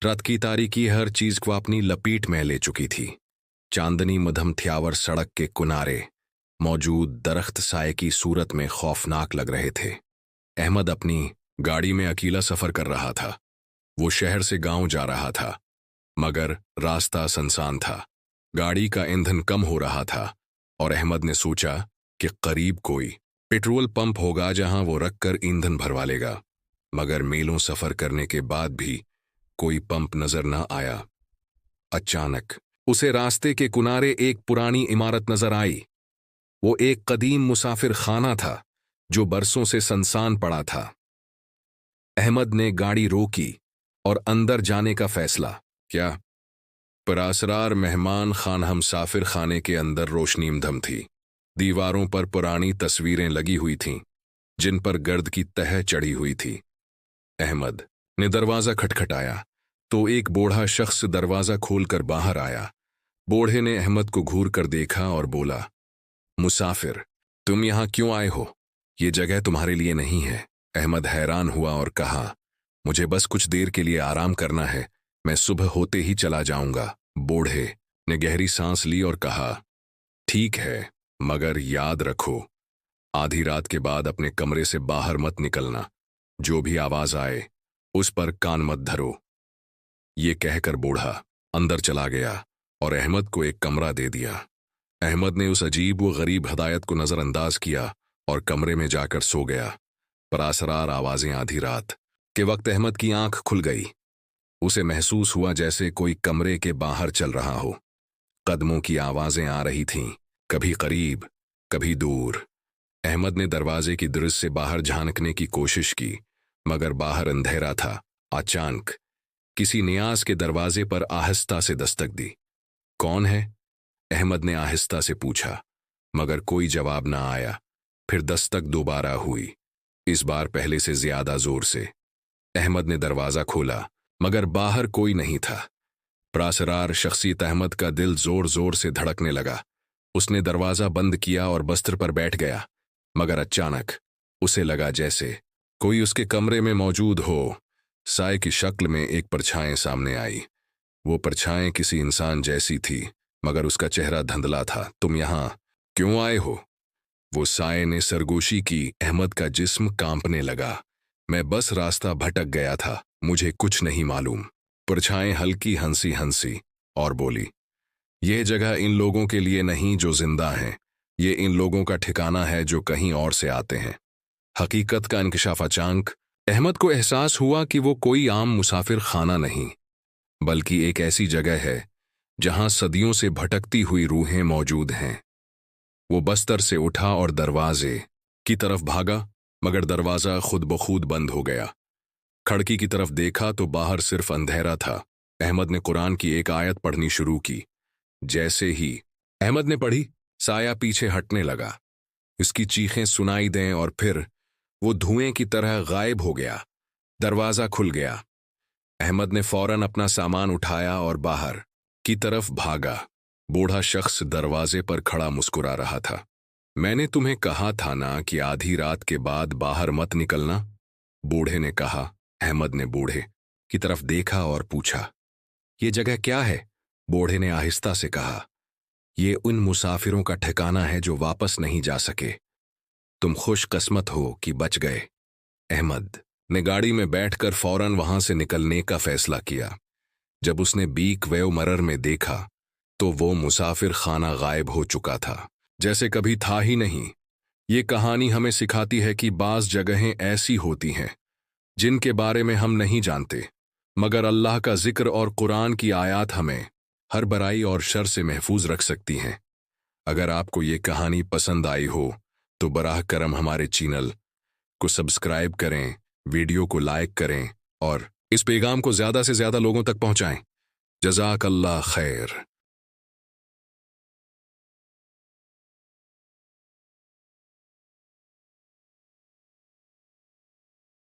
रात की तारीकी हर चीज को अपनी लपेट में ले चुकी थी। चांदनी मध्यम थ्यावर सड़क के किनारे मौजूद दरख्त साए की सूरत में खौफनाक लग रहे थे। अहमद अपनी गाड़ी में अकेला सफर कर रहा था। वो शहर से गांव जा रहा था, मगर रास्ता सुनसान था। गाड़ी का ईंधन कम हो रहा था और अहमद ने सोचा कि करीब कोई पेट्रोल पंप होगा जहां वो रखकर ईंधन भरवा लेगा, मगर मीलों सफर करने के बाद भी कोई पंप नजर न आया। अचानक उसे रास्ते के किनारे एक पुरानी इमारत नजर आई। वो एक कदीम मुसाफिर खाना था जो बरसों से सुनसान पड़ा था। अहमद ने गाड़ी रोकी और अंदर जाने का फैसला किया। पुरअसरार मेहमान खान हमसाफिर खाने के अंदर रोशनी मधम थी। दीवारों पर पुरानी तस्वीरें लगी हुई थीं, जिन पर गर्द की तह चढ़ी हुई थी। अहमद ने दरवाजा खटखटाया तो एक बूढ़ा शख्स दरवाजा खोलकर बाहर आया। बूढ़े ने अहमद को घूर कर देखा और बोला, मुसाफिर, तुम यहां क्यों आए हो? ये जगह तुम्हारे लिए नहीं है। अहमद हैरान हुआ और कहा, मुझे बस कुछ देर के लिए आराम करना है, मैं सुबह होते ही चला जाऊंगा। बूढ़े ने गहरी सांस ली और कहा, ठीक है, मगर याद रखो, आधी रात के बाद अपने कमरे से बाहर मत निकलना। जो भी आवाज आए उस पर कान मत धरो। ये कहकर बूढ़ा अंदर चला गया और अहमद को एक कमरा दे दिया। अहमद ने उस अजीब व गरीब हदायत को नजरअंदाज किया और कमरे में जाकर सो गया। पुरअसरार आवाजें आधी रात के वक्त अहमद की आंख खुल गई। उसे महसूस हुआ जैसे कोई कमरे के बाहर चल रहा हो। कदमों की आवाजें आ रही थीं, कभी करीब, कभी दूर। अहमद ने दरवाजे की दृष्टि से बाहर झांकने की कोशिश की, मगर बाहर अंधेरा था। अचानक किसी नियाज के दरवाजे पर आहिस्ता से दस्तक दी। कौन है? अहमद ने आहिस्ता से पूछा, मगर कोई जवाब न आया। फिर दस्तक दोबारा हुई, इस बार पहले से ज्यादा जोर से। अहमद ने दरवाजा खोला, मगर बाहर कोई नहीं था। पुरअसरार शख्सियत अहमद का दिल जोर जोर से धड़कने लगा। उसने दरवाजा बंद किया और बस्तर पर बैठ गया, मगर अचानक उसे लगा जैसे कोई उसके कमरे में मौजूद हो। साए की शक्ल में एक परछाई सामने आई। वो परछाई किसी इंसान जैसी थी, मगर उसका चेहरा धुंधला था। तुम यहां क्यों आए हो? वो साए ने सरगोशी की। अहमद का जिस्म कांपने लगा। मैं बस रास्ता भटक गया था, मुझे कुछ नहीं मालूम। परछाई हल्की हंसी हंसी और बोली, यह जगह इन लोगों के लिए नहीं जो जिंदा हैं, ये इन लोगों का ठिकाना है जो कहीं और से आते हैं। हकीकत का इंकशाफ। अचानक अहमद को एहसास हुआ कि वो कोई आम मुसाफिर खाना नहीं, बल्कि एक ऐसी जगह है जहां सदियों से भटकती हुई रूहें मौजूद हैं। वो बस्तर से उठा और दरवाजे की तरफ भागा, मगर दरवाजा खुद ब खुद बंद हो गया। खिड़की की तरफ देखा तो बाहर सिर्फ अंधेरा था। अहमद ने कुरान की एक आयत पढ़नी शुरू की। जैसे ही अहमद ने पढ़ी, साया पीछे हटने लगा। उसकी चीखें सुनाई दें और फिर वो धुएं की तरह गायब हो गया। दरवाजा खुल गया। अहमद ने फौरन अपना सामान उठाया और बाहर की तरफ भागा। बूढ़ा शख्स दरवाजे पर खड़ा मुस्कुरा रहा था। मैंने तुम्हें कहा था ना कि आधी रात के बाद बाहर मत निकलना, बूढ़े ने कहा। अहमद ने बूढ़े की तरफ देखा और पूछा, ये जगह क्या है? बूढ़े ने आहिस्ता से कहा, ये उन मुसाफिरों का ठिकाना है जो वापस नहीं जा सके। तुम खुशकिस्मत हो कि बच गए। अहमद ने गाड़ी में बैठकर फौरन वहां से निकलने का फैसला किया। जब उसने बीक वेव मरर में देखा तो वो मुसाफिर खाना गायब हो चुका था, जैसे कभी था ही नहीं। ये कहानी हमें सिखाती है कि बाज़ जगहें ऐसी होती हैं जिनके बारे में हम नहीं जानते, मगर अल्लाह का जिक्र और कुरान की आयत हमें हर बुराई और शर से महफूज रख सकती हैं। अगर आपको ये कहानी पसंद आई हो तो बराह करम हमारे चैनल को सब्सक्राइब करें, वीडियो को लाइक करें और इस पैगाम को ज़्यादा से ज़्यादा लोगों तक पहुंचाएं। जज़ाकल्लाह खैर।